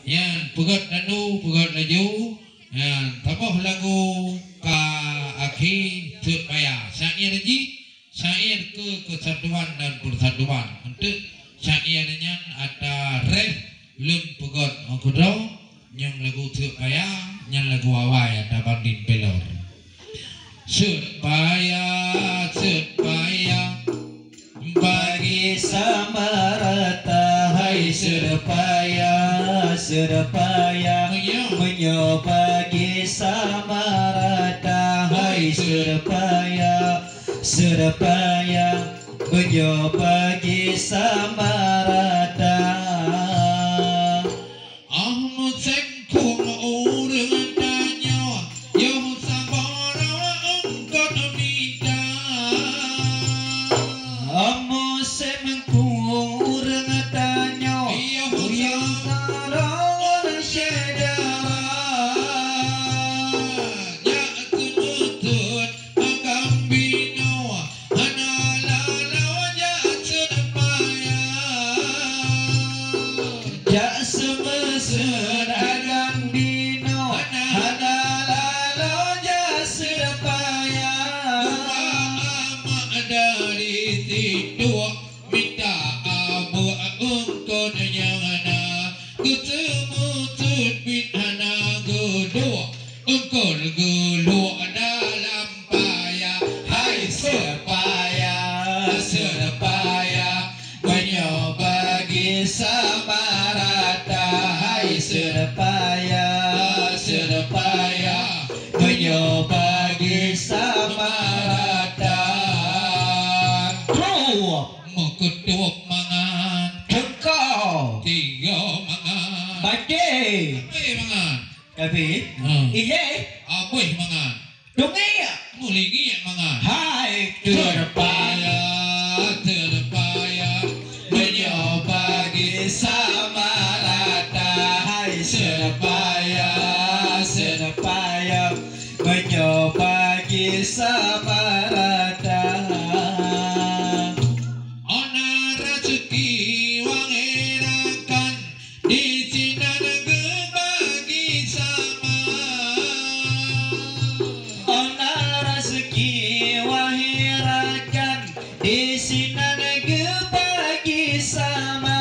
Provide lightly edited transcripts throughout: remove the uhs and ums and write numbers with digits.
Yan, pegat danu, pegat laju. Yan, tabuh lagu ka akhi tut payah. Syair ji, syair ke kesatuan dan persatuan. Untuk syairnya ada ref lun pegat angkudo, yang lagu tut payah, yang lagu awai ada banding pelor. Supaya bagi sama rata, hai supaya menyobagi sama rata, hai supaya menyobagi sama rata. Ahmad sengkung urang danyo, yo sabara engkot amida. Ahmad sengkung urang danyo, yo sabara syedara. Ya tunutut agam bino, hanalala ya sedapaya. Ya semesur agam bino, hanalala ya sedapaya. Ama dari tidur minta abu engkau nyana, ketemu tutbit hana gedua, engkau gelu dalam payah. Hai supaya menyobagi sama rata, hai supaya menyobagi sama rata. Mengkeduk mangan engkau, tiga mangan bagi mangan tapi iya abuh mangan dungi muligi mangan. Hai terpaya menyobagi sama rata, hai supaya menyobagi sama rata. Ona rezeki wangerakan di Cina bagi sama. Ona rezeki wangerakan di Cina bagi sama.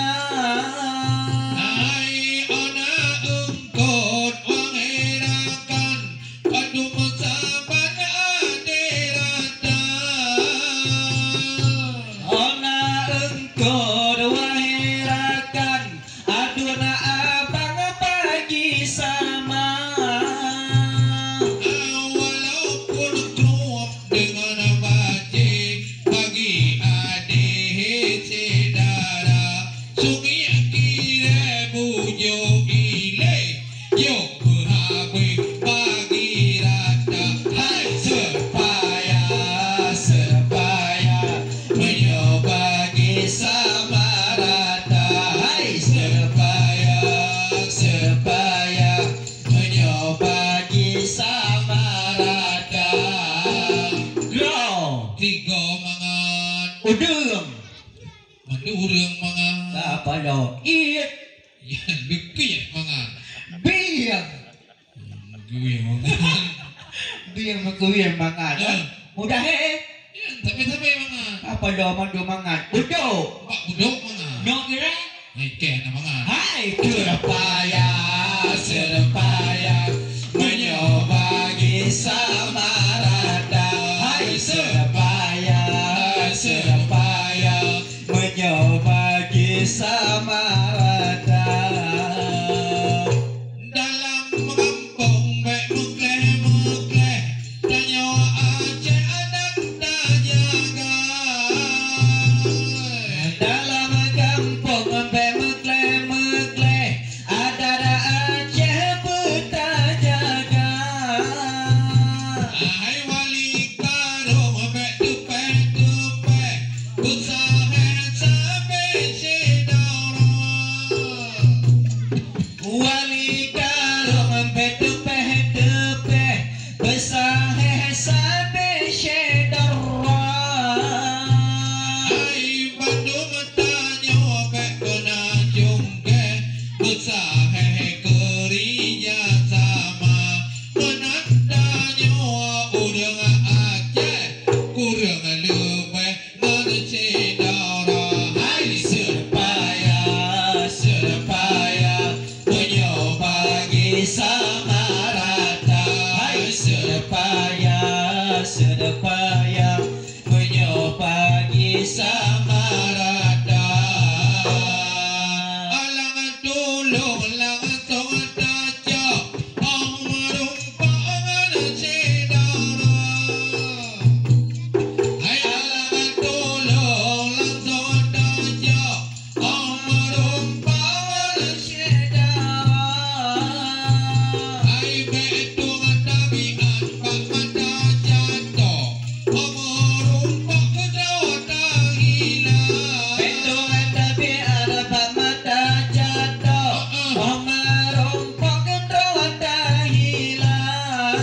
Hai ona engkot wangerakan padu saban aderata. Ona engkot wangerakan aduna abang bagi sama. Walaupun trup dengan baji bagi adik sedara, sungi kira bujo ile yo berhabis bagi rata. Hai supaya menyobagi sama rata, hai supaya menyobagi sama rata. Go tiga mangan udang mangan apa lo iya ya dikit mangan biang gue mangan biang mangan mudah ya tapi mangan apa lo mangan budok pak budok mangan nyok kira kena mangan. Hai supaya menyobagi sama rata, hai supaya menyobagi sama rata. Dalam kampung baik mekleh danyo Aceh adat dajaga. Dalam kampung baik mekleh sama rata. Hai sedepaya menyopagi sama rata. Alangan dulu alangan tong daja marumpangan sedara. Hai alangan dulu alangan tong daja marumpangan sedara. Hai betung tabiat pak mata jatuh marumpak kedawata hilang. Betung tapi ada mata jatuh, merompok kendrawata hilang.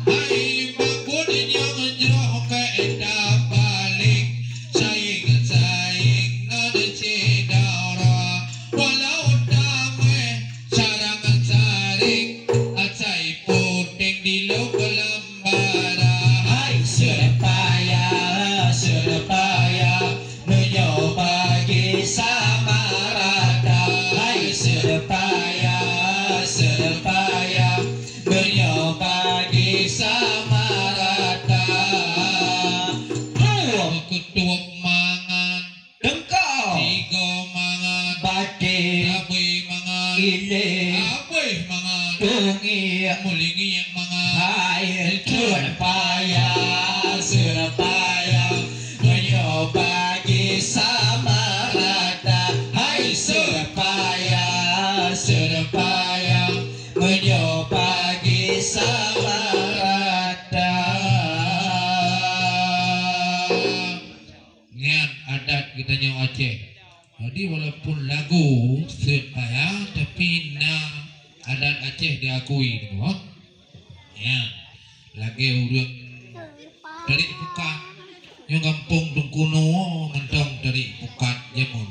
Hai bakun yang njroh beda balik saing nada cedara walau damai sarangan saring acai puting di lo kelambara. Hai sedepaya menyopagi sama rata. Hai sedepaya menyopagi sama rata. Ketua mangan Dengkau tiga mangan batik abai mangan ile abai mangan tungi mulingi mangan. hai sedepaya menyopagi sama rata. Hai sedepaya menyopagi sama rata. Niat adat kita nyawa Aceh. Jadi walaupun lagu supaya tapi adat Aceh diakui tu. Ya. Lagi urang dari buka yang kampung Dungkuno mentong dari bukat jamun.